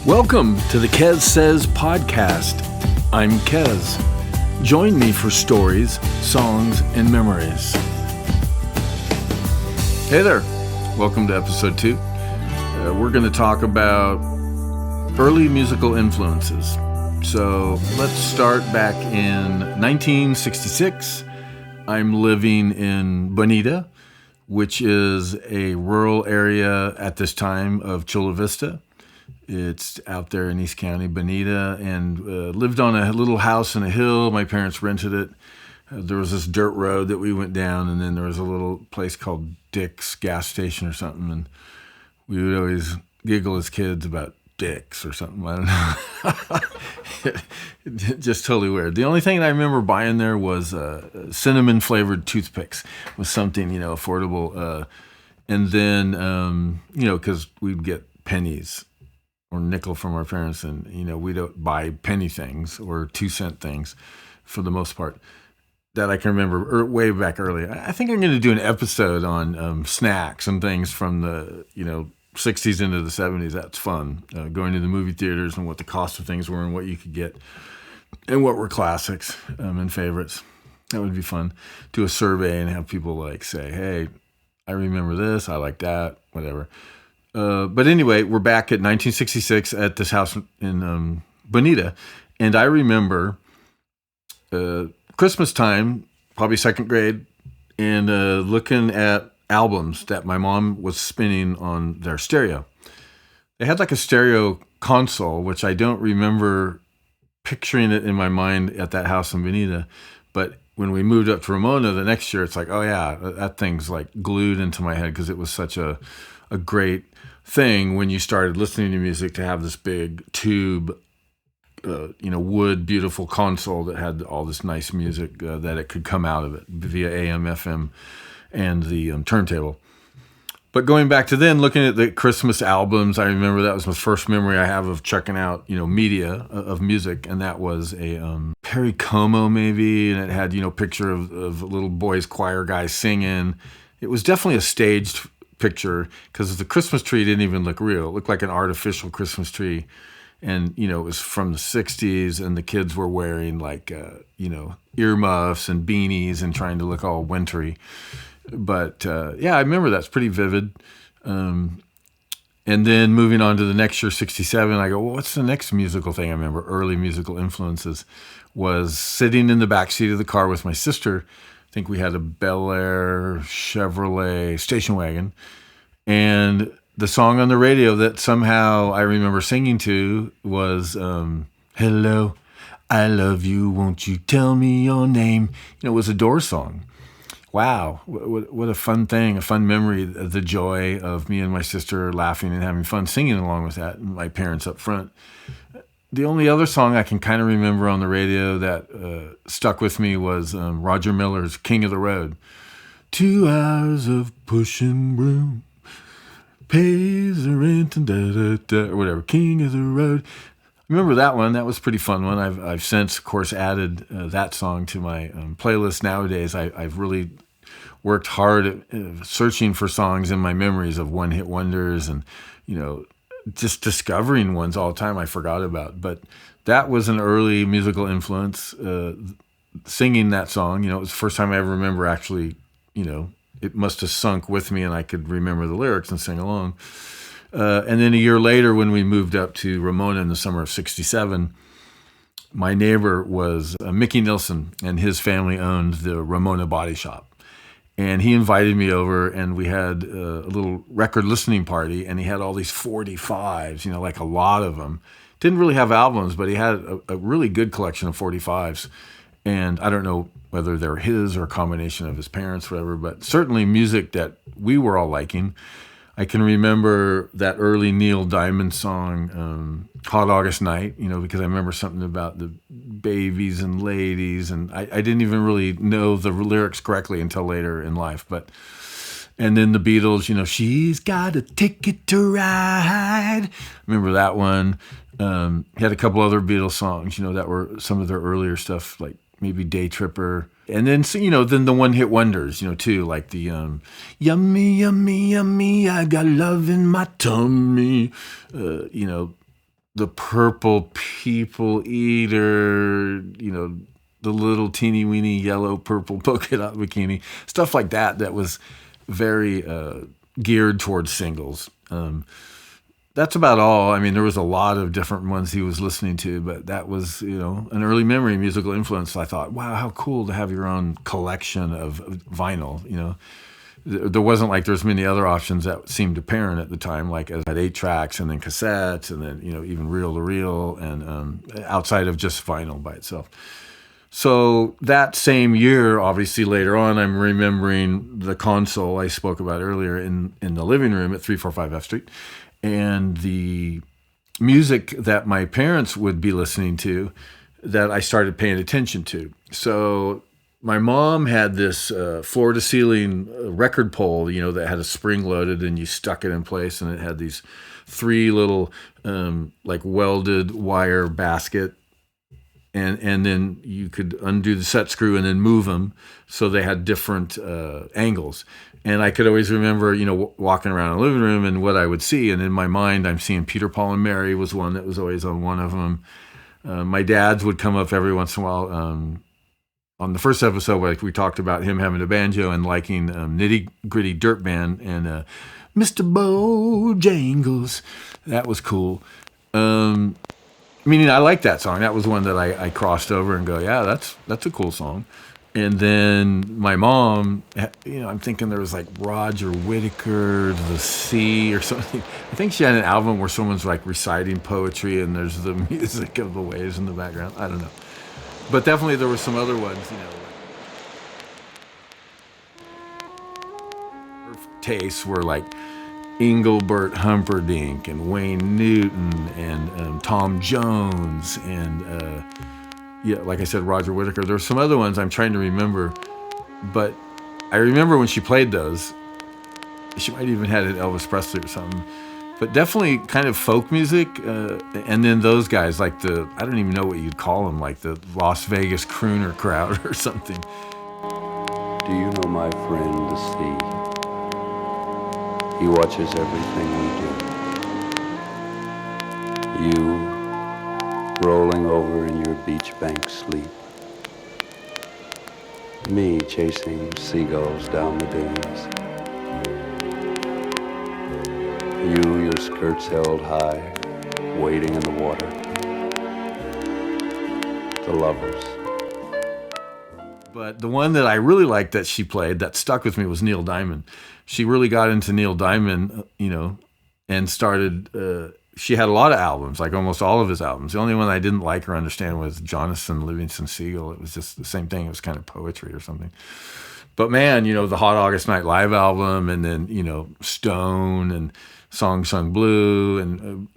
Welcome to the Kez Says podcast. I'm Kez. Join me for stories, songs, and memories. Hey there. Welcome to episode 2. We're going to talk about early musical influences. So let's start back in 1966. I'm living in Bonita, which is a rural area at this time of Chula Vista. It's out there in East County, Bonita, and lived on a little house in a hill. My parents rented it. There was this dirt road that we went down, and then there was a little place called Dick's gas station or something, and we would always giggle as kids about Dick's or something. I don't know. Just totally weird. The only thing I remember buying there was cinnamon-flavored toothpicks. It was something, affordable. And then, because we'd get pennies or nickel from our parents, and we don't buy penny things or 2-cent things for the most part that I can remember way back early. I think I'm going to do an episode on snacks and things from the 60s into the 70s. That's fun, going to the movie theaters and what the cost of things were and what you could get and what were classics and favorites. That would be fun. Do a survey and have people say, hey, I remember this, I like that, whatever. But anyway, we're back at 1966 at this house in Bonita. And I remember Christmas time, probably second grade, and looking at albums that my mom was spinning on their stereo. They had a stereo console, which I don't remember picturing it in my mind at that house in Bonita. But when we moved up to Ramona the next year, it's oh yeah, that thing's glued into my head because it was such a great thing when you started listening to music to have this big tube, wood, beautiful console that had all this nice music that it could come out of it via AM, FM, and the turntable. But going back to then, looking at the Christmas albums, I remember that was my first memory I have of checking out, media of music, and that was a Perry Como maybe, and it had, picture of little boys, choir guys singing. It was definitely a staged picture because the Christmas tree didn't even look real. It looked like an artificial Christmas tree. And, it was from the 60s, and the kids were wearing earmuffs and beanies and trying to look all wintry. But, I remember that's pretty vivid. And then moving on to the next year, 67, I go, well, what's the next musical thing I remember? Early musical influences was sitting in the backseat of the car with my sister. I think we had a Bel Air Chevrolet station wagon. And the song on the radio that somehow I remember singing to was, Hello, I love you, won't you tell me your name? It was a Doors song. Wow, what a fun thing, a fun memory, the joy of me and my sister laughing and having fun singing along with that, and my parents up front. The only other song I can kind of remember on the radio that stuck with me was Roger Miller's King of the Road. 2 hours of pushing broom, pays the rent and or whatever, King of the Road. Remember that one? That was a pretty fun one. I've since, of course, added that song to my playlist nowadays. I've really worked hard at searching for songs in my memories of one-hit wonders and, just discovering ones all the time I forgot about. But that was an early musical influence, singing that song. It was the first time I ever remember actually, it must have sunk with me and I could remember the lyrics and sing along. And then a year later, when we moved up to Ramona in the summer of 67, my neighbor was Mickey Nilsson, and his family owned the Ramona Body Shop. And he invited me over, and we had a little record listening party, and he had all these 45s, a lot of them. Didn't really have albums, but he had a really good collection of 45s. And I don't know whether they're his or a combination of his parents, whatever, but certainly music that we were all liking. I can remember that early Neil Diamond song, Hot August Night, because I remember something about the babies and ladies, and I didn't even really know the lyrics correctly until later in life. And then the Beatles, She's Got a Ticket to Ride. Remember that one. He had a couple other Beatles songs, that were some of their earlier stuff, like maybe Day Tripper. And then, then the one-hit wonders, too, like the yummy, yummy, yummy, I got love in my tummy. the Purple People Eater, the little teeny weeny yellow purple polka dot bikini, stuff like that. That was very geared towards singles. That's about all. I mean, there was a lot of different ones he was listening to, but that was, an early memory, musical influence. I thought, wow, how cool to have your own collection of vinyl. There wasn't like there's many other options that seemed apparent at the time, like as at 8 tracks and then cassettes and then, even reel to reel and outside of just vinyl by itself. So that same year, obviously later on, I'm remembering the console I spoke about earlier in the living room at 345 F Street, and the music that my parents would be listening to that I started paying attention to. So my mom had this floor-to-ceiling record pole, that had a spring loaded, and you stuck it in place, and it had these 3 little like welded wire basket, and then you could undo the set screw and then move them so they had different angles. And I could always remember, walking around the living room and what I would see. And in my mind, I'm seeing Peter, Paul, and Mary was one that was always on one of them. My dad's would come up every once in a while. On the first episode, like we talked about him having a banjo and liking Nitty Gritty Dirt Band and Mr. Bojangles. That was cool. Meaning I like that song. That was one that I crossed over and go, yeah, that's a cool song. And then my mom, I'm thinking there was like Roger Whittaker, The Sea or something. I think she had an album where someone's like reciting poetry and there's the music of the waves in the background. I don't know. But definitely there were some other ones, her tastes were like Engelbert Humperdinck and Wayne Newton and Tom Jones and like I said, Roger Whittaker. There were some other ones I'm trying to remember, but I remember when she played those, she might even had an Elvis Presley or something, but definitely kind of folk music. And then those guys, like I don't even know what you'd call them, like the Las Vegas crooner crowd or something. Do you know my friend, the sea? He watches everything we do. You rolling over in your beach bank sleep. Me chasing seagulls down the dunes. You, your skirts held high, wading in the water. The lovers. But the one that I really liked that she played that stuck with me was Neil Diamond. She really got into Neil Diamond, and started... she had a lot of albums, like almost all of his albums. The only one I didn't like or understand was Jonathan Livingston Seagull. It was just the same thing. It was kind of poetry or something. But man, the Hot August Night Live album, and then, Stone and Song Sung Blue and,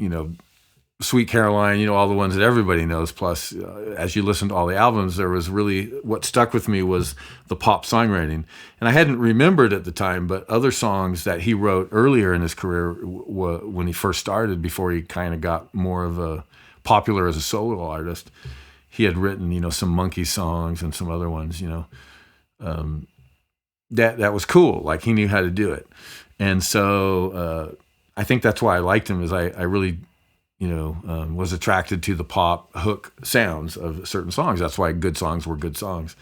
Sweet Caroline, all the ones that everybody knows. Plus, as you listen to all the albums, there was really, what stuck with me was the pop songwriting. And I hadn't remembered at the time, but other songs that he wrote earlier in his career when he first started, before he kind of got more of a popular as a solo artist, he had written, some Monkey songs and some other ones, that was cool. Like he knew how to do it. And so I think that's why I liked him, is I really... was attracted to the pop hook sounds of certain songs. That's why good songs were good songs.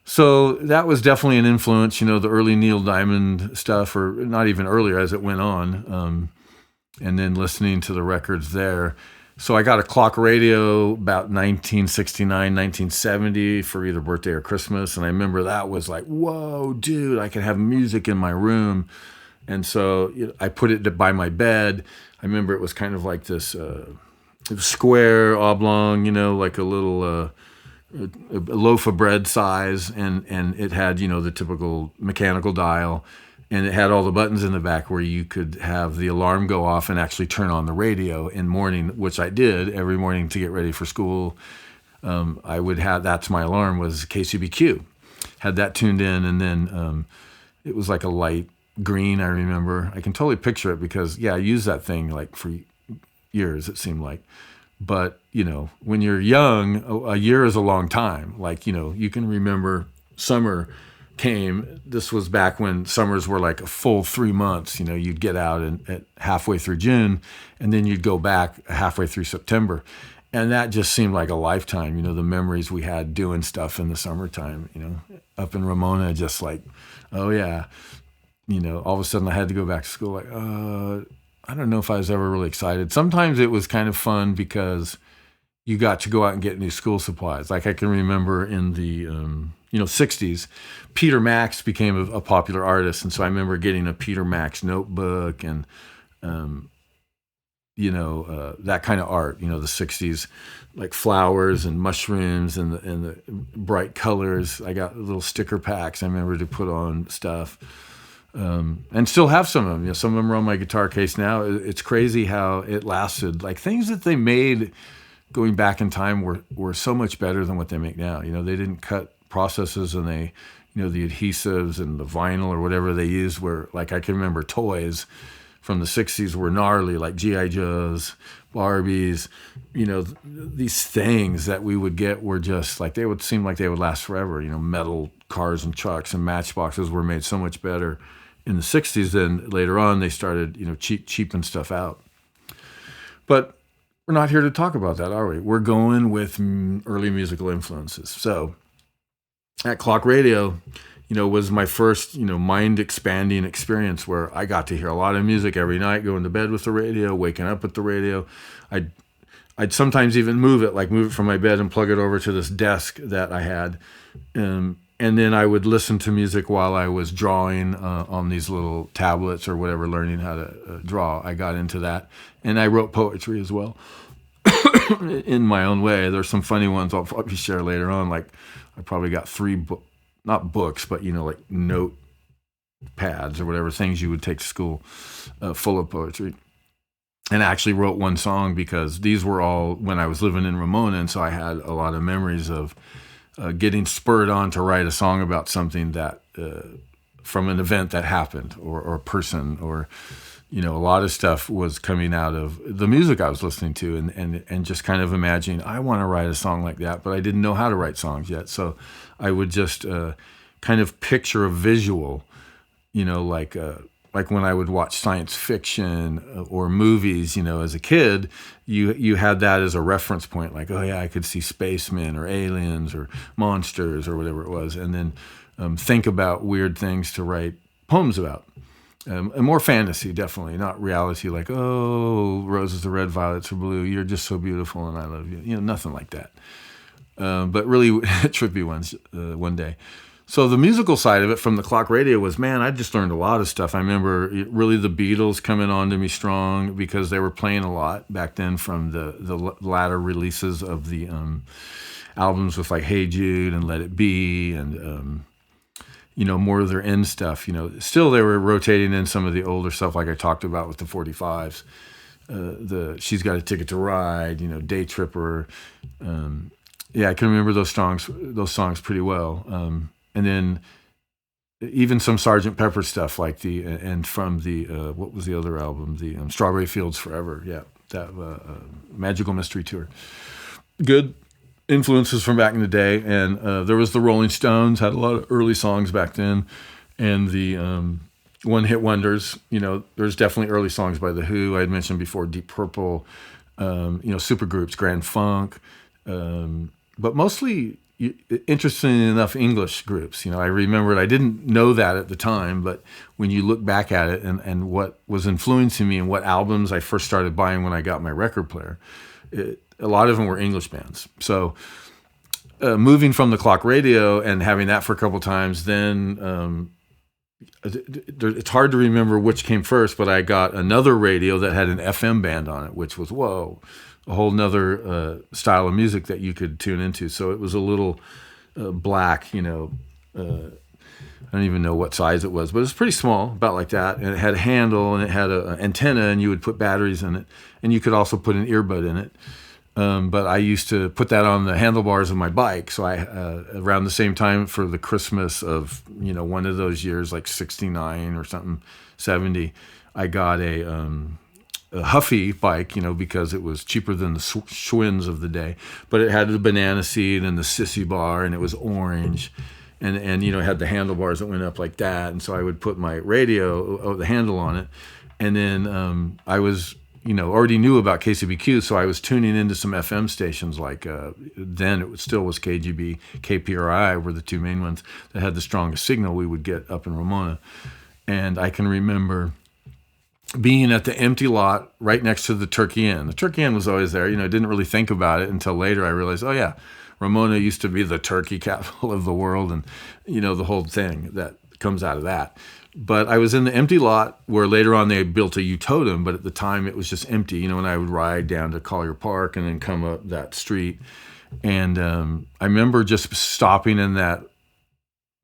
So that was definitely an influence, the early Neil Diamond stuff, or not even earlier as it went on, and then listening to the records there. So I got a clock radio about 1969, 1970 for either birthday or Christmas. And I remember that was like, whoa, dude, I can have music in my room. And so I put it by my bed. I remember it was kind of like this square, oblong, like a little a loaf of bread size. And it had, the typical mechanical dial. And it had all the buttons in the back where you could have the alarm go off and actually turn on the radio in morning, which I did every morning to get ready for school. I would have, that's my alarm, was KCBQ. Had that tuned in, and then it was like a light green, I remember. I can totally picture it because, I used that thing like for years, it seemed like. But, when you're young, a year is a long time. Like, you can remember summer came, this was back when summers were like a full 3 months. You'd get out at halfway through June, and then you'd go back halfway through September. And that just seemed like a lifetime, the memories we had doing stuff in the summertime, up in Ramona, just like, oh yeah. All of a sudden I had to go back to school. Like, I don't know if I was ever really excited. Sometimes it was kind of fun because you got to go out and get new school supplies. Like I can remember in the 60s, Peter Max became a popular artist, and so I remember getting a Peter Max notebook and that kind of art. The 60s, like flowers and mushrooms and the bright colors. I got little sticker packs I remember to put on stuff, and still have some of them. Some of them are on my guitar case now. It's crazy how it lasted. Like things that they made going back in time were so much better than what they make now. They didn't cut processes, and they, the adhesives and the vinyl or whatever they used were, like, I can remember toys from the 60s were gnarly, like G.I. Joes, Barbies, these things that we would get were just like, they would seem like they would last forever. Metal cars and trucks and matchboxes were made so much better in the 60s than later on they started, cheaping stuff out. But we're not here to talk about that, are we? We're going with early musical influences. So at Clock Radio, was my first, mind-expanding experience where I got to hear a lot of music every night, going to bed with the radio, waking up with the radio. I'd sometimes even move it from my bed and plug it over to this desk that I had. And then I would listen to music while I was drawing on these little tablets or whatever, learning how to draw. I got into that. And I wrote poetry as well in my own way. There's some funny ones I'll probably share later on. Like I probably got 3 not books, but, like note pads or whatever, things you would take to school full of poetry. And I actually wrote one song because these were all when I was living in Ramona. And so I had a lot of memories of getting spurred on to write a song about something that from an event that happened or a person or, a lot of stuff was coming out of the music I was listening to and just kind of imagining, I want to write a song like that, but I didn't know how to write songs yet. So I would just kind of picture a visual, like when I would watch science fiction or movies, as a kid, you had that as a reference point, like, oh yeah, I could see spacemen or aliens or monsters or whatever it was, and then think about weird things to write poems about. And more fantasy, definitely, not reality, like, oh, roses are red, violets are blue, you're just so beautiful and I love you. Nothing like that. But really trippy ones one day. So the musical side of it from the Clock Radio was, man, I just learned a lot of stuff. I remember really the Beatles coming on to me strong because they were playing a lot back then from the latter releases of the albums with like Hey Jude and Let It Be and, more of their end stuff. Still they were rotating in some of the older stuff like I talked about with the 45s. The She's Got a Ticket to Ride, Day Tripper. Yeah, I can remember those songs pretty well. And then even some Sgt. Pepper stuff like and from the, what was the other album? The Strawberry Fields Forever. Yeah, that Magical Mystery Tour. Good influences from back in the day. And there was the Rolling Stones, had a lot of early songs back then. And the one-hit wonders, there's definitely early songs by The Who. I had mentioned before, Deep Purple, supergroups, Grand Funk. But mostly, interestingly enough, English groups. I remembered, I didn't know that at the time, but when you look back at it and what was influencing me and what albums I first started buying when I got my record player, a lot of them were English bands. So moving from the Clock Radio and having that for a couple times, then it's hard to remember which came first, but I got another radio that had an FM band on it, which was, whoa, a whole nother style of music that you could tune into. So it was a little black, I don't even know what size it was, but it was pretty small, about like that. And it had a handle and it had an antenna and you would put batteries in it. And you could also put an earbud in it. But I used to put that on the handlebars of my bike. So I, around the same time for the Christmas of, one of those years, like 69 or something, 70, I got a Huffy bike, because it was cheaper than the Schwinn's of the day. But it had the banana seat and the sissy bar, and it was orange. and you know, it had the handlebars that went up like that. And so I would put my radio, the handle on it. And then I was, you know, already knew about KCBQ, so I was tuning into some FM stations like then it still was KGB, KPRI were the two main ones that had the strongest signal we would get up in Ramona. And I can remember being at the empty lot right next to the Turkey Inn. The Turkey Inn was always there. You know, I didn't really think about it until later. I realized, oh yeah, Ramona used to be the turkey capital of the world, and you know, the whole thing that comes out of that. But I was in the empty lot where later on they built a U-totem, but at the time it was just empty. You know, and I would ride down to Collier Park and then come up that street. And I remember just stopping in that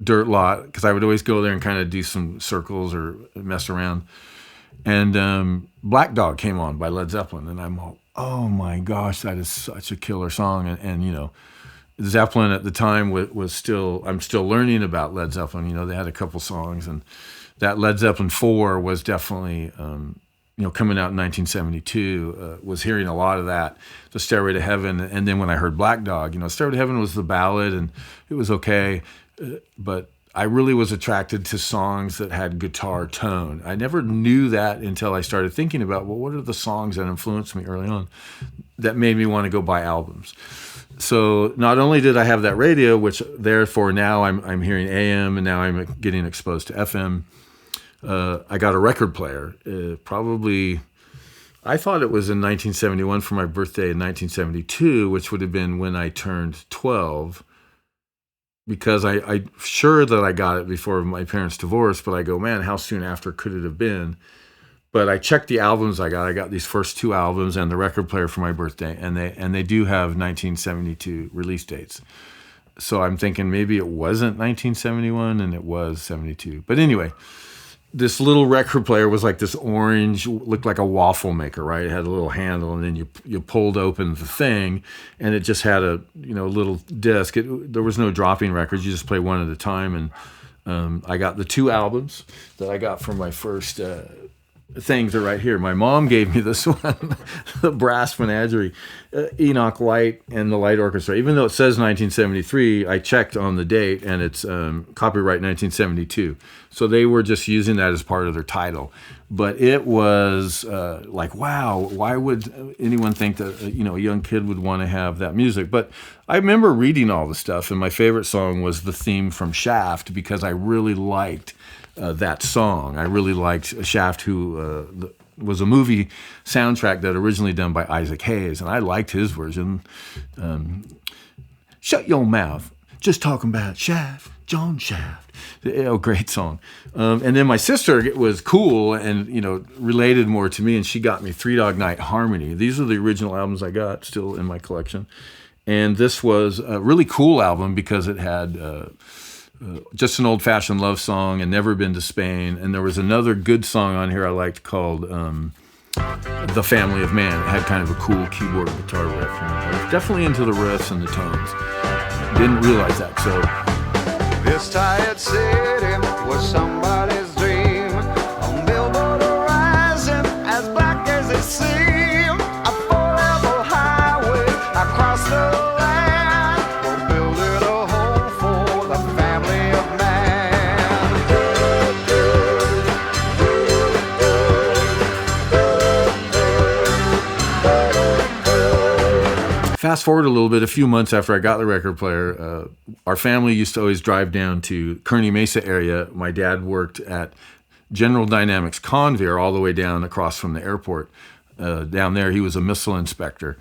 dirt lot because I would always go there and kind of do some circles or mess around. And Black Dog came on by Led Zeppelin, and I'm all, oh my gosh, that is such a killer song. And you know, Zeppelin at the time was still, I'm still learning about Led Zeppelin. You know, they had a couple songs, and that Led Zeppelin 4 was definitely, you know, coming out in 1972, was hearing a lot of that, the Stairway to Heaven. And then when I heard Black Dog, you know, Stairway to Heaven was the ballad, and it was okay, but I really was attracted to songs that had guitar tone. I never knew that until I started thinking about, well, what are the songs that influenced me early on that made me want to go buy albums? So not only did I have that radio, which therefore now I'm hearing AM, and now I'm getting exposed to FM. I got a record player, probably, I thought it was in 1971 for my birthday in 1972, which would have been when I turned 12. Because I'm sure that I got it before my parents divorced, but I go, man, how soon after could it have been? But I checked the albums I got. I got these first two albums and the record player for my birthday, and they do have 1972 release dates. So I'm thinking maybe it wasn't 1971 and it was 72. But anyway, this little record player was like this orange, looked like a waffle maker, right? It had a little handle, and then you pulled open the thing, and it just had a, you know, little disc. There was no dropping records. You just play one at a time. And I got the two albums that I got from my first things are right here. My mom gave me this one, the Brass Menagerie, Enoch Light and the Light Orchestra. Even though it says 1973, I checked on the date, and it's copyright 1972. So they were just using that as part of their title. But it was like, wow, why would anyone think that you know, a young kid would want to have that music? But I remember reading all the stuff, and my favorite song was the theme from Shaft, because I really liked that song. I really liked Shaft, who was a movie soundtrack that originally done by Isaac Hayes, and I liked his version. Shut your mouth, just talking about Shaft, John Shaft. Oh, great song. And then my sister was cool and, you know, related more to me, and she got me Three Dog Night Harmony. These are the original albums I got, still in my collection. And this was a really cool album because it had just an old-fashioned love song and Never Been to Spain. And there was another good song on here I liked called The Family of Man. It had kind of a cool keyboard and guitar riff. And I was definitely into the riffs and the tones. Didn't realize that, so... This tired city was somebody's dream. On billboard horizon, as black as it seemed. A four-level highway across the land. We're building a home for the family of man. Fast forward a little bit, a few months after I got the record player, our family used to always drive down to Kearney Mesa area. My dad worked at General Dynamics Convair all the way down across from the airport. Down there, he was a missile inspector.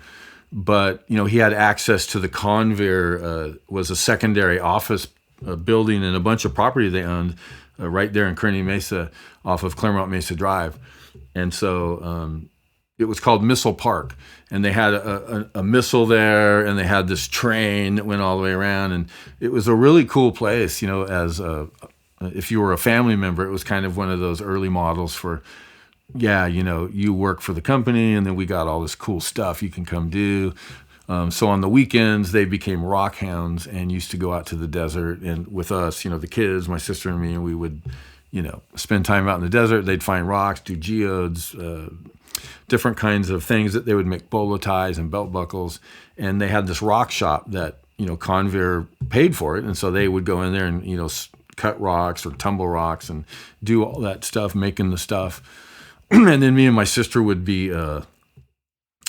But, you know, he had access to the Convair, was a secondary office building and a bunch of property they owned right there in Kearney Mesa off of Claremont Mesa Drive. And so... it was called Missile Park, and they had a missile there, and they had this train that went all the way around, and it was a really cool place. You know, as if you were a family member, it was kind of one of those early models for, yeah, you know, you work for the company, and then we got all this cool stuff you can come do. So on the weekends, they became rock hounds and used to go out to the desert, and with us, you know, the kids, my sister and me, and we would, you know, spend time out in the desert. They'd find rocks, do geodes, different kinds of things that they would make bolo ties and belt buckles. And they had this rock shop that Convair paid for it, and so they would go in there and cut rocks or tumble rocks and do all that stuff, making the stuff. And then me and my sister would be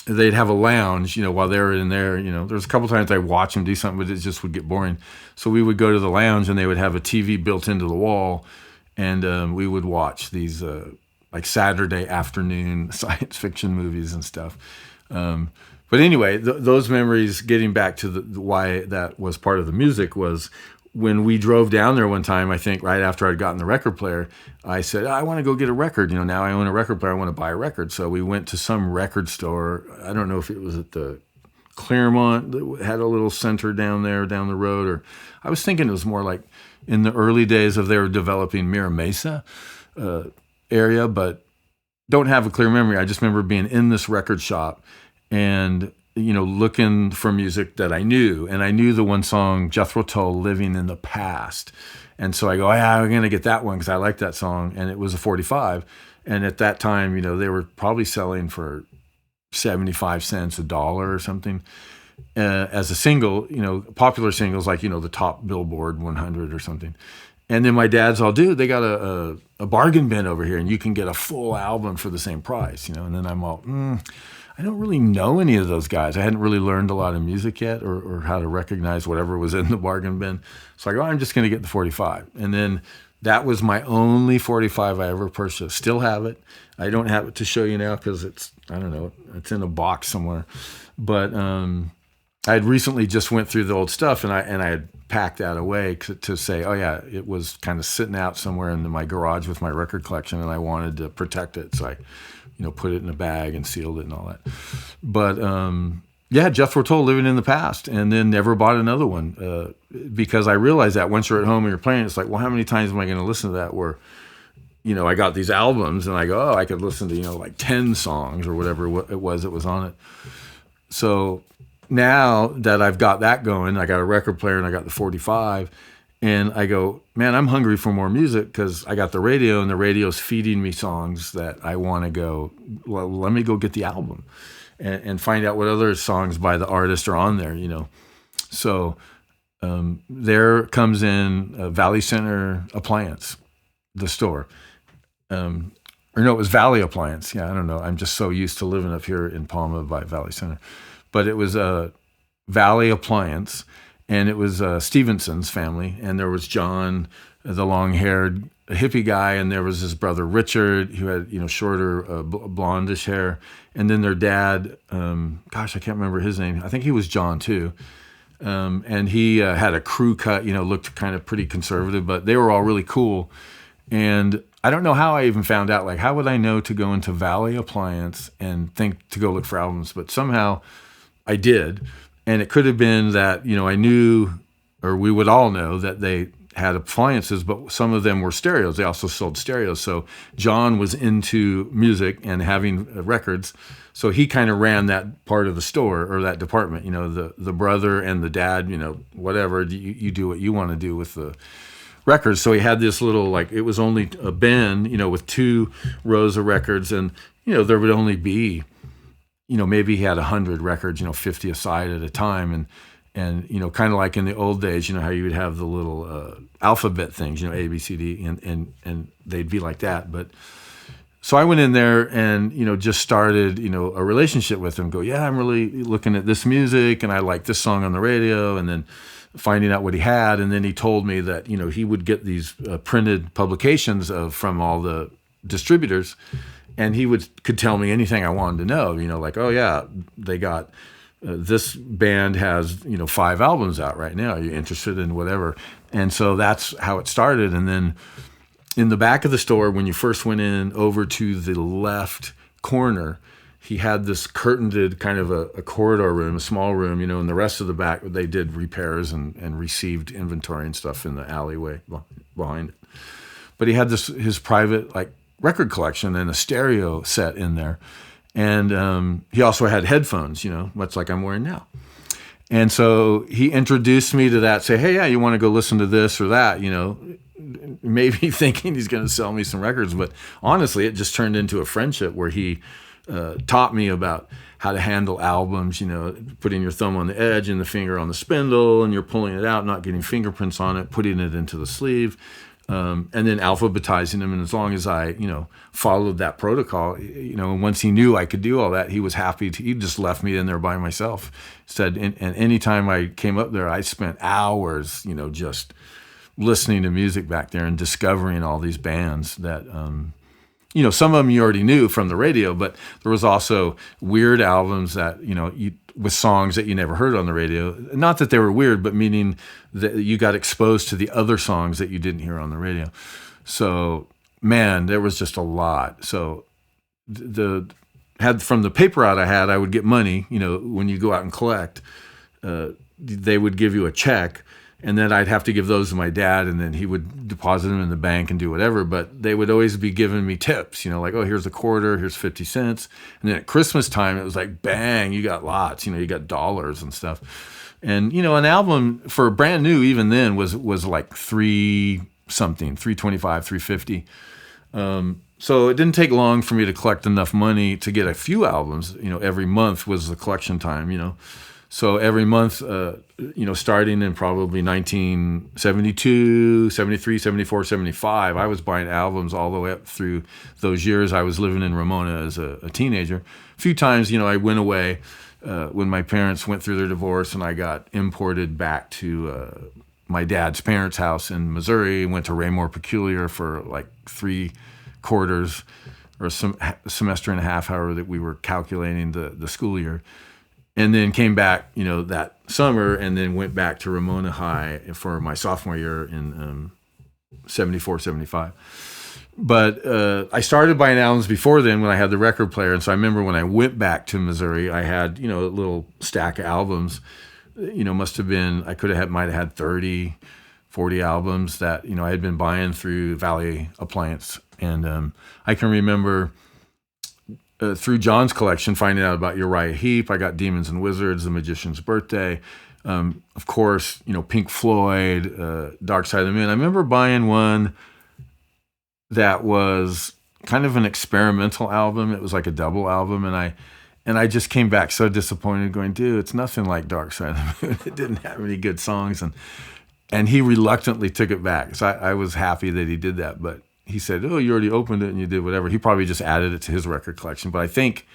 they'd have a lounge, while they were in there. There was a couple times I watched them do something, but it just would get boring. So we would go to the lounge, and they would have a TV built into the wall, and we would watch these like Saturday afternoon science fiction movies and stuff. But anyway, those memories, getting back to why that was part of the music, was when we drove down there one time, I think right after I'd gotten the record player, I said, I want to go get a record. Now I own a record player. I want to buy a record. So we went to some record store. I don't know if it was at the Claremont that had a little center down there, down the road, or I was thinking it was more like in the early days of their developing Mira Mesa area, but don't have a clear memory. I just remember being in this record shop and looking for music that I knew. And I knew the one song, Jethro Tull, Living in the Past. And so I go, yeah, I'm going to get that one because I like that song. And it was a 45. And at that time, they were probably selling for 75 cents, $1 or something. As a single, popular singles like, the top Billboard 100 or something. And then my dad's all, dude, they got a bargain bin over here and you can get a full album for the same price, And then I'm all, I don't really know any of those guys. I hadn't really learned a lot of music yet or how to recognize whatever was in the bargain bin. So I go, I'm just going to get the 45. And then that was my only 45 I ever purchased. Still have it. I don't have it to show you now because it's in a box somewhere. But I had recently just went through the old stuff and I had packed that away to say, oh yeah, it was kind of sitting out somewhere in my garage with my record collection and I wanted to protect it. So I put it in a bag and sealed it and all that. But yeah, Jethro Tull, Living in the Past, and then never bought another one because I realized that once you're at home and you're playing, it's like, well, how many times am I going to listen to that? Where, I got these albums and I go, oh, I could listen to, like 10 songs or whatever it was that was on it. So now that I've got that going, I got a record player and I got the 45. And I go, man, I'm hungry for more music because I got the radio and the radio's feeding me songs that I want to go, well, let me go get the album and find out what other songs by the artist are on there, So there comes in Valley Center Appliance, the store. Or no, it was Valley Appliance. Yeah, I don't know. I'm just so used to living up here in Palma by Valley Center. But it was Valley Appliance. And it was Stevenson's family, and there was John, the long-haired hippie guy, and there was his brother Richard, who had shorter blondish hair, and then their dad, I can't remember his name. I think he was John too, and he had a crew cut, looked kind of pretty conservative, but they were all really cool. And I don't know how I even found out. Like, how would I know to go into Valley Appliance and think to go look for albums? But somehow I did. And it could have been that, I knew, or we would all know that they had appliances, but some of them were stereos. They also sold stereos. So John was into music and having records. So he kind of ran that part of the store or that department, the brother and the dad, whatever, you do what you want to do with the records. So he had this little, it was only a bin, with 2 rows of records. And, there would only be, maybe he had 100 records, 50 aside at a time. And kind of like in the old days, how you would have the little alphabet things, A, B, C, D, and they'd be like that. But so I went in there and, just started, a relationship with him. Go, yeah, I'm really looking at this music and I like this song on the radio, and then finding out what he had. And then he told me that, he would get these printed publications from all the distributors. And he could tell me anything I wanted to know, like, oh yeah, they got this band has 5 albums out right now. Are you interested in whatever? And so that's how it started. And then in the back of the store, when you first went in over to the left corner, he had this curtained kind of a corridor room, a small room, and the rest of the back they did repairs and received inventory and stuff in the alleyway behind it. But he had his private record collection and a stereo set in there. And he also had headphones, much like I'm wearing now. And so he introduced me to that, say, hey, yeah, you want to go listen to this or that, maybe thinking he's going to sell me some records. But honestly, it just turned into a friendship where he taught me about how to handle albums, putting your thumb on the edge and the finger on the spindle, and you're pulling it out, not getting fingerprints on it, putting it into the sleeve, and then alphabetizing them. And as long as I, followed that protocol, and once he knew I could do all that, he was happy he just left me in there by myself. Said, and anytime I came up there, I spent hours, just listening to music back there and discovering all these bands that, some of them you already knew from the radio, but there was also weird albums that, with songs that you never heard on the radio. Not that they were weird, but meaning that you got exposed to the other songs that you didn't hear on the radio. So, man, there was just a lot. So from the paper route I would get money, when you go out and collect, they would give you a check. And then I'd have to give those to my dad, and then he would deposit them in the bank and do whatever. But they would always be giving me tips, like, oh, here's a quarter, here's 50 cents. And then at Christmas time, it was like, bang, you got lots, you got dollars and stuff. And, an album for brand new, even then, was like $325, $350. So it didn't take long for me to collect enough money to get a few albums. Every month was the collection time, So every month, starting in probably 1972, 73, 74, 75, I was buying albums all the way up through those years. I was living in Ramona as a teenager. A few times, I went away when my parents went through their divorce, and I got imported back to my dad's parents' house in Missouri. Went to Raymore Peculiar for like 3 quarters or some semester and a half, however that we were calculating the school year. And then came back, that summer, and then went back to Ramona High for my sophomore year in 74, 75. But I started buying albums before then when I had the record player. And so I remember when I went back to Missouri, I had, a little stack of albums. Must have been, might have had 30, 40 albums that, I had been buying through Valley Appliance. And I can remember through John's collection, finding out about Uriah Heep. I got Demons and Wizards, The Magician's Birthday. Of course, Pink Floyd, Dark Side of the Moon. I remember buying one that was kind of an experimental album. It was like a double album, and I just came back so disappointed, going, dude, it's nothing like Dark Side of the Moon. It didn't have any good songs, and he reluctantly took it back. So I was happy that he did that, but he said, oh, you already opened it and you did whatever. He probably just added it to his record collection. But I think,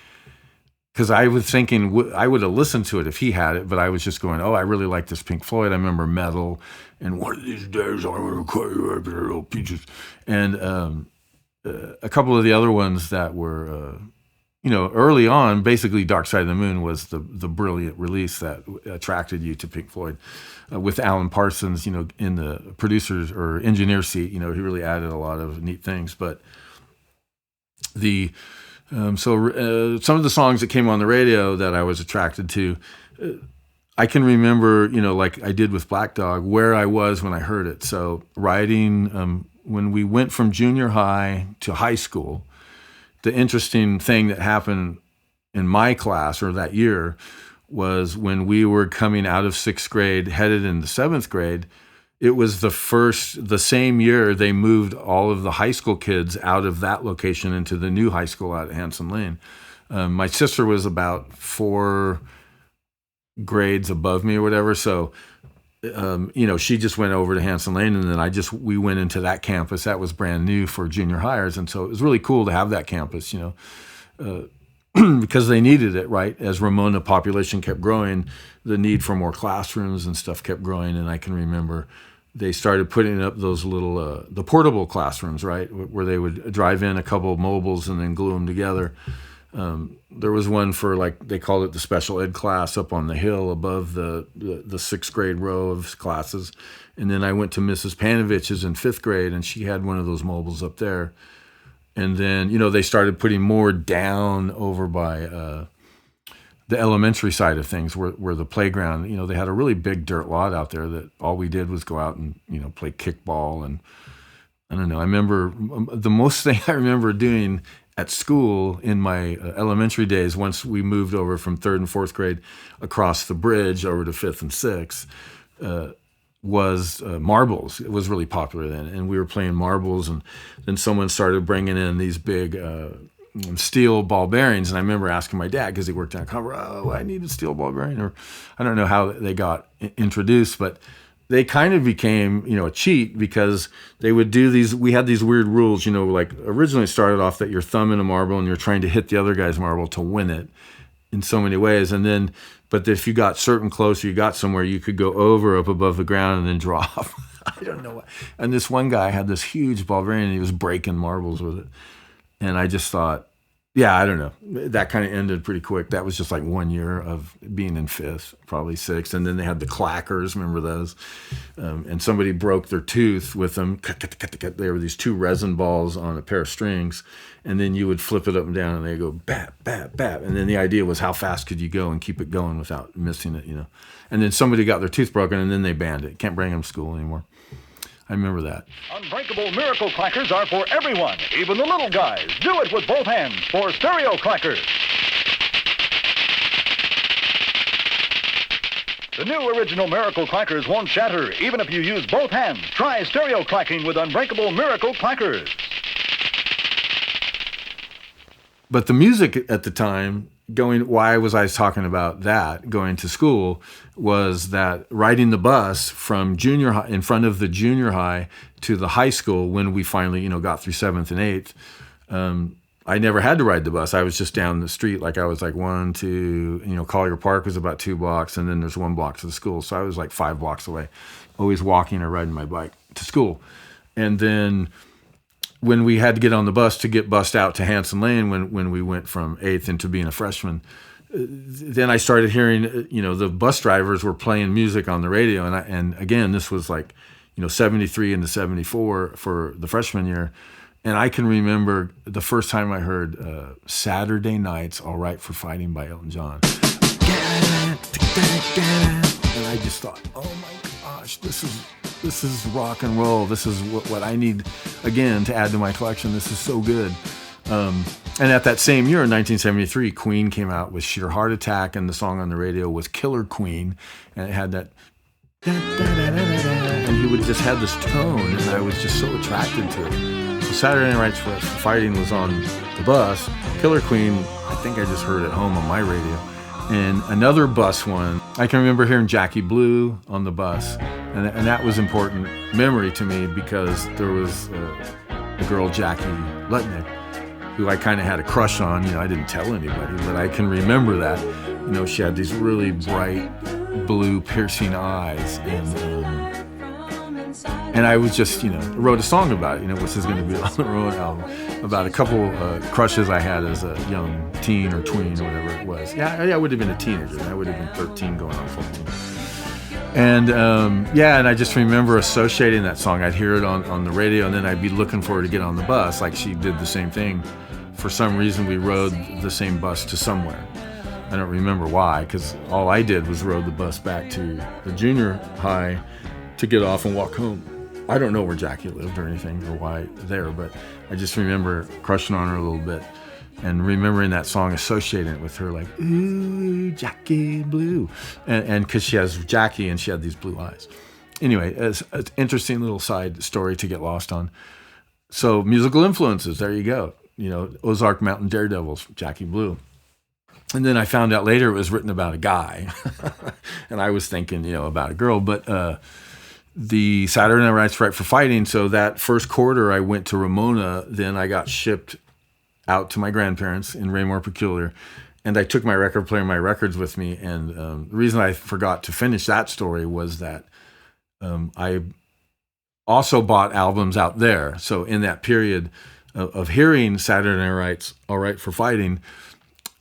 because I was thinking I would have listened to it if he had it, but I was just going, oh, I really like this Pink Floyd. I remember Metal, and one of these days I'm going to cut you up into little pieces. And a couple of the other ones that were, early on, basically Dark Side of the Moon was the brilliant release that attracted you to Pink Floyd. With Alan Parsons, in the producer's or engineer seat, he really added a lot of neat things. But some of the songs that came on the radio that I was attracted to, I can remember, like I did with Black Dog, where I was when I heard it. So riding, when we went from junior high to high school, the interesting thing that happened in my class or that year was when we were coming out of 6th grade, headed into 7th grade, it was the same year they moved all of the high school kids out of that location into the new high school out at Hanson Lane. My sister was about 4 grades above me or whatever. So, she just went over to Hanson Lane, and then we went into that campus. That was brand new for junior hires. And so it was really cool to have that campus, because they needed it, right? As Ramona population kept growing, the need for more classrooms and stuff kept growing. And I can remember they started putting up those little, the portable classrooms, right? Where they would drive in a couple of mobiles and then glue them together. There was one for, like, they called it the special ed class up on the hill above the 6th grade row of classes. And then I went to Mrs. Panovich's in 5th grade, and she had one of those mobiles up there. And then, they started putting more down over by the elementary side of things where the playground, they had a really big dirt lot out there that all we did was go out and, play kickball. And I don't know, I remember the most thing I remember doing at school in my elementary days, once we moved over from 3rd and 4th grade across the bridge over to 5th and 6th, was marbles. It was really popular then, and we were playing marbles, and then someone started bringing in these big steel ball bearings. And I remember asking my dad, because he worked on a cover, oh, I need a steel ball bearing. Or I don't know how they got introduced, but they kind of became, a cheat, because they would do these, we had these weird rules, like originally it started off that you're thumbing a marble and you're trying to hit the other guy's marble to win it in so many ways. And then, but if you got certain close, or you got somewhere, you could go over up above the ground and then drop. I don't know what. And this one guy had this huge ball bearing and he was breaking marbles with it. And I just thought, yeah, I don't know. That kind of ended pretty quick. That was just like 1 year of being in fifth, probably sixth. And then they had the clackers, remember those? And somebody broke their tooth with them. There were these 2 resin balls on a pair of strings. And then you would flip it up and down and they go bap, bap, bap. And then the idea was how fast could you go and keep it going without missing it, And then somebody got their tooth broken and then they banned it. Can't bring them to school anymore. I remember that. Unbreakable miracle clackers are for everyone, even the little guys. Do it with both hands for stereo clackers. The new original miracle clackers won't shatter, even if you use both hands. Try stereo clacking with Unbreakable miracle clackers. But the music at the time, why was I talking about that, going to school, was that riding the bus from junior high, in front of the junior high to the high school, when we finally, got through 7th and 8th, I never had to ride the bus. I was just down the street. Like I was like 1, 2, Collier Park was about 2 blocks, and then there's 1 block to the school. So I was like 5 blocks away, always walking or riding my bike to school. And then when we had to get on the bus to get bussed out to Hanson Lane, when we went from 8th into being a freshman, then I started hearing, the bus drivers were playing music on the radio. And again, this was like, 73 into 74 for the freshman year. And I can remember the first time I heard Saturday Night's All Right for Fighting by Elton John. And I just thought, oh my gosh, this is rock and roll. This is what I need, again, to add to my collection. This is so good. And at that same year, in 1973, Queen came out with Sheer Heart Attack, and the song on the radio was Killer Queen. And it had that, and he would just have this tone, and I was just so attracted to it. So Saturday Night for Fighting was on the bus. Killer Queen, I think I just heard at home on my radio. And another bus one, I can remember hearing Jackie Blue on the bus. And that was important memory to me, because there was a girl, Jackie Lutnick, who I kind of had a crush on. I didn't tell anybody, but I can remember that. She had these really bright blue piercing eyes. And I was just, wrote a song about it, which is going to be on the road album, about a couple crushes I had as a young teen or tween or whatever it was. Yeah, I would have been a teenager. I would have been 13 going on 14. And and I just remember associating that song. I'd hear it on the radio, and then I'd be looking for her to get on the bus. Like she did the same thing. For some reason, we rode the same bus to somewhere. I don't remember why, because all I did was rode the bus back to the junior high to get off and walk home. I don't know where Jackie lived or anything or why there, but I just remember crushing on her a little bit and remembering that song, associating it with her, like, ooh, Jackie Blue. And because she has Jackie and she had these blue eyes. Anyway, it's an interesting little side story to get lost on. So musical influences, there you go. Ozark Mountain Daredevils, Jackie Blue. And then I found out later it was written about a guy. And I was thinking, about a girl. But the Saturday Night Right for Fighting, so that first quarter I went to Ramona, then I got shipped out to my grandparents in Raymore Peculiar, and I took my record player and my records with me. And the reason I forgot to finish that story was that I also bought albums out there. So in that period of hearing Saturday Night Right's All Right for Fighting,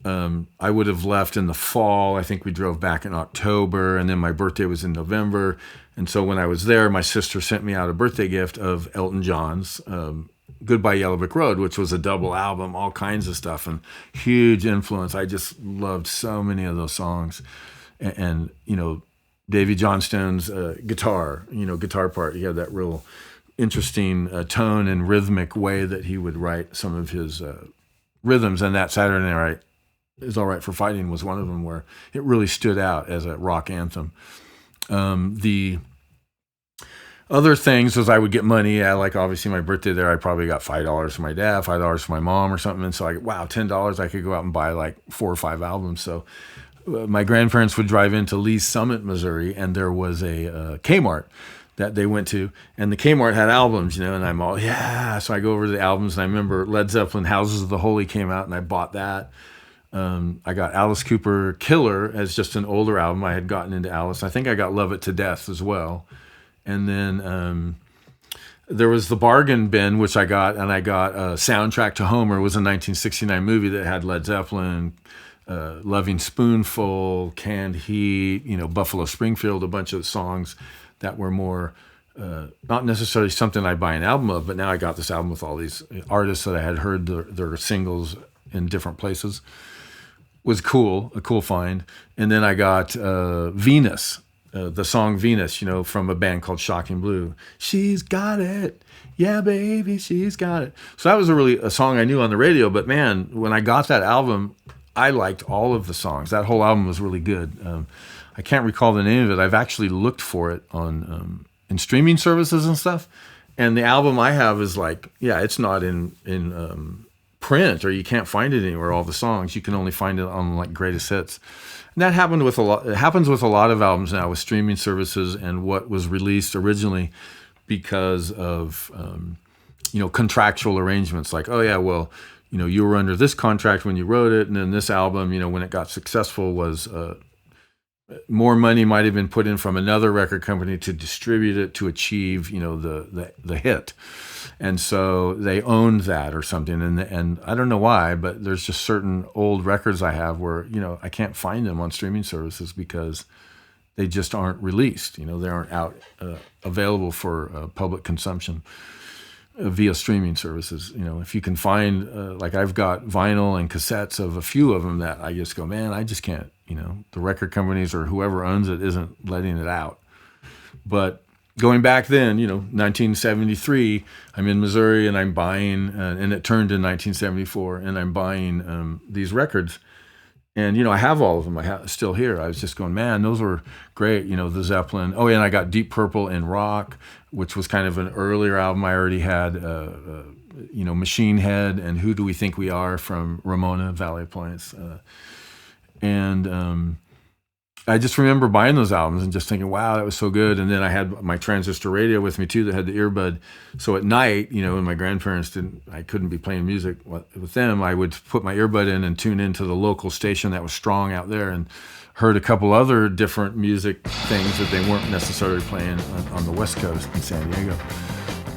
I would have left in the fall. I think we drove back in October, and then my birthday was in November. And so when I was there, my sister sent me out a birthday gift of Elton John's Goodbye Yellow Brick Road, which was a double album, all kinds of stuff, and huge influence. I just loved so many of those songs. And Davy Johnstone's guitar part, he had that real interesting tone and rhythmic way that he would write some of his rhythms. And that Saturday Night Right is All Right for Fighting was one of them, where it really stood out as a rock anthem. other things was I would get money. Yeah, like obviously my birthday there, I probably got $5 from my dad, $5 from my mom or something. And so wow, $10, I could go out and buy like 4 or 5 albums. So my grandparents would drive into Lee's Summit, Missouri, and there was a Kmart that they went to, and the Kmart had albums, and I'm all, yeah. So I go over to the albums, and I remember Led Zeppelin, Houses of the Holy came out, and I bought that. I got Alice Cooper, Killer, as just an older album. I had gotten into Alice. I think I got Love It to Death as well. And then there was the Bargain Bin, which I got, and I got Soundtrack to Homer. It was a 1969 movie that had Led Zeppelin, Loving Spoonful, Canned Heat, Buffalo Springfield, a bunch of songs that were more, not necessarily something I buy an album of, but now I got this album with all these artists that I had heard their singles in different places. Was cool, a cool find. And then I got Venus, the song Venus, from a band called Shocking Blue. She's got it. Yeah, baby, she's got it. So that was a song I knew on the radio, but man, when I got that album, I liked all of the songs. That whole album was really good. I can't recall the name of it. I've actually looked for it on in streaming services and stuff. And the album I have is it's not in print, or you can't find it anywhere. All the songs, you can only find it on like greatest hits. And that happened with a lot. It happens with a lot of albums now with streaming services and what was released originally because of contractual arrangements. Like, oh yeah, well, you were under this contract when you wrote it, and then this album, when it got successful, was more money might have been put in from another record company to distribute it to achieve, the hit. And so they owned that or something. And I don't know why, but there's just certain old records I have where, I can't find them on streaming services because they just aren't released. They aren't out available for public consumption via streaming services. If you can find, like I've got vinyl and cassettes of a few of them that I just go, man, I just can't, the record companies or whoever owns it isn't letting it out. But going back then, 1973, I'm in Missouri and I'm buying, and it turned in 1974, and I'm buying these records. And, I have all of them. Still here. I was just going, man, those were great. The Zeppelin. Oh, yeah, and I got Deep Purple in Rock, which was kind of an earlier album. I already had, Machine Head and Who Do We Think We Are from Ramona, Valley Appliance. And I just remember buying those albums and just thinking, wow, that was so good. And then I had my transistor radio with me too that had the earbud. So at night, when my grandparents I couldn't be playing music with them, I would put my earbud in and tune into the local station that was strong out there and heard a couple other different music things that they weren't necessarily playing on the West Coast in San Diego.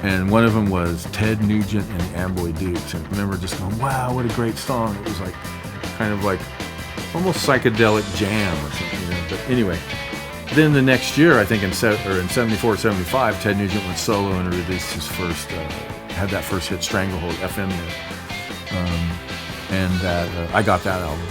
And one of them was Ted Nugent and the Amboy Dukes. And I remember just going, wow, what a great song. It was like kind of like almost psychedelic jam or something. But anyway, then the next year, I think in 74, 75, Ted Nugent went solo and released his first, had that first hit, Stranglehold, FM there. I got that album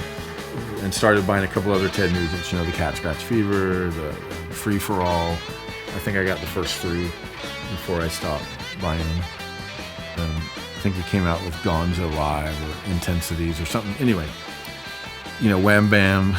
and started buying a couple other Ted Nugents, the Cat Scratch Fever, the Free for All. I think I got the first 3 before I stopped buying them. I think he came out with Gonzo Live or Intensities or something. Anyway, Wham Bam,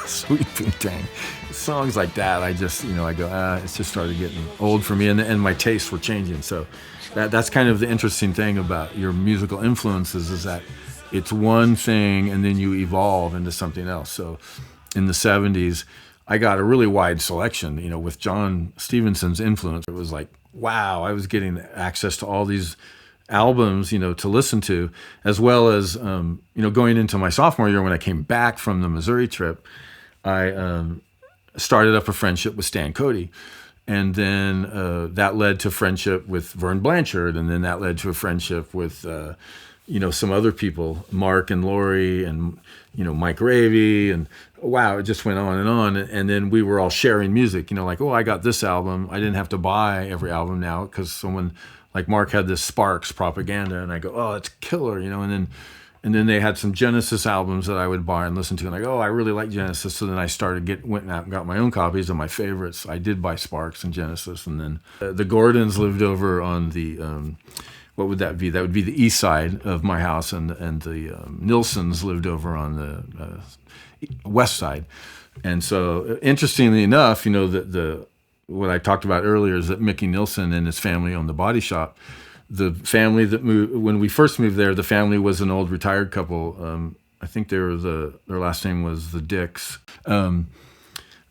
Sweet Pink Tang, songs like that. I just, I go, it's just started getting old for me, and my tastes were changing. So that's kind of the interesting thing about your musical influences is that it's one thing and then you evolve into something else. So in the 70s, I got a really wide selection, with John Stevenson's influence. It was like, wow, I was getting access to all these albums, to listen to, as well as, going into my sophomore year when I came back from the Missouri trip, I started up a friendship with Stan Cody. And then that led to friendship with Vern Blanchard. And then that led to a friendship with, some other people, Mark and Lori and, Mike Ravey. And wow, it just went on. And then we were all sharing music, like, oh, I got this album. I didn't have to buy every album now because someone like Mark had this Sparks Propaganda, and I go, oh, it's killer, and then they had some Genesis albums that I would buy and listen to, and I go, oh, I really like Genesis. So then I went out and got my own copies of my favorites. I did buy Sparks and Genesis, and then the Gordons lived over on the what would that be? That would be the east side of my house, and the Nilsons lived over on the west side. And so, interestingly enough, the what I talked about earlier is that Mickey Nilsson and his family owned the body shop. The family that moved, when we first moved there, the family was an old retired couple. I think their last name was the Dicks.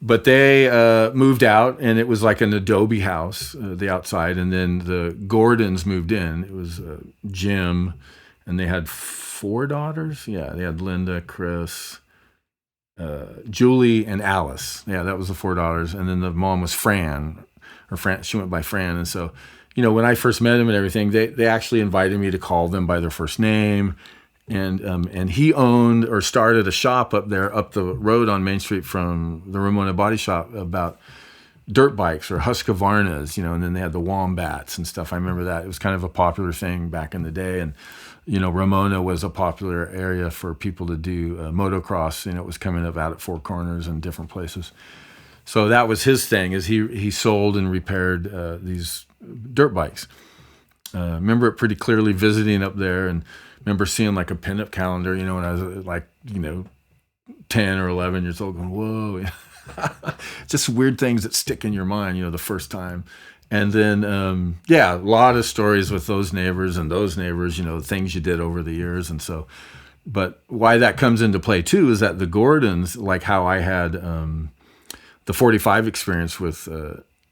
But they moved out, and it was like an adobe house, the outside. And then the Gordons moved in. It was Jim, and they had 4 daughters. Yeah, they had Linda, Chris, Julie, and Alice. Yeah, that was the 4 daughters. And then the mom was Fran. She went by Fran. And so, when I first met him and everything, they actually invited me to call them by their first name. And he owned or started a shop up there, up the road on Main Street from the Ramona Body Shop, about dirt bikes or Husqvarnas, and then they had the Wombats and stuff. I remember that. It was kind of a popular thing back in the day. And, Ramona was a popular area for people to do motocross. It was coming up out at Four Corners and different places. So that was his thing, is he sold and repaired these dirt bikes. Remember it pretty clearly, visiting up there, and remember seeing like a pinup calendar, when I was like, 10 or 11 years old, going, whoa. Just weird things that stick in your mind, the first time. And then, a lot of stories with those neighbors, things you did over the years. And so, but why that comes into play too is that the Gordons, like how I had the 45 experience with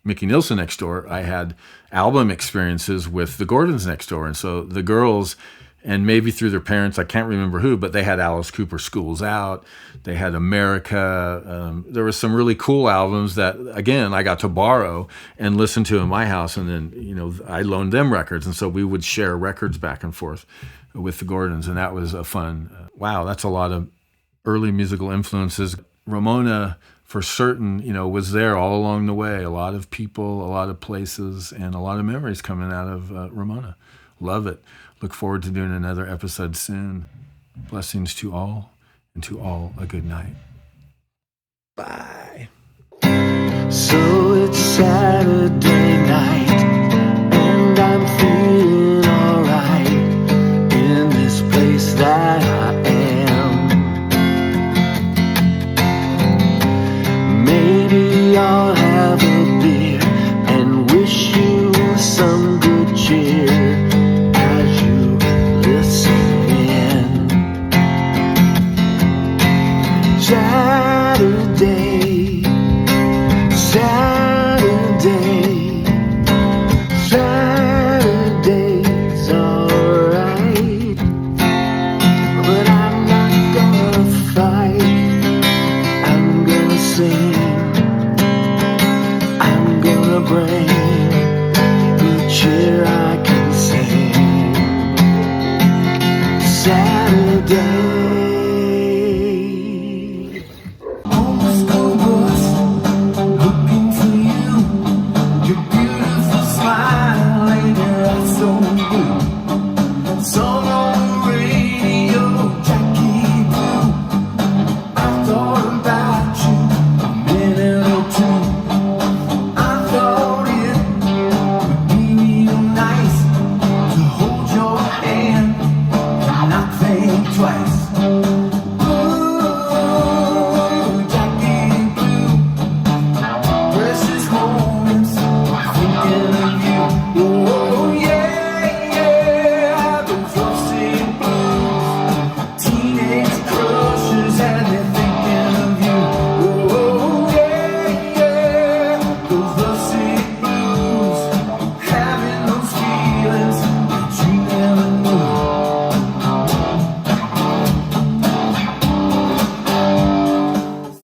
Mickey Nilsson next door, I had album experiences with the Gordons next door. And so the girls, and maybe through their parents, I can't remember who, but they had Alice Cooper Schools Out. They had America. There were some really cool albums that, again, I got to borrow and listen to in my house. And then, I loaned them records. And so we would share records back and forth with the Gordons. And that was a fun, wow, that's a lot of early musical influences. Ramona, for certain, was there all along the way. A lot of people, a lot of places, and a lot of memories coming out of Ramona. Love it. Look forward to doing another episode soon. Blessings to all, and to all a good night. Bye. So it's Saturday.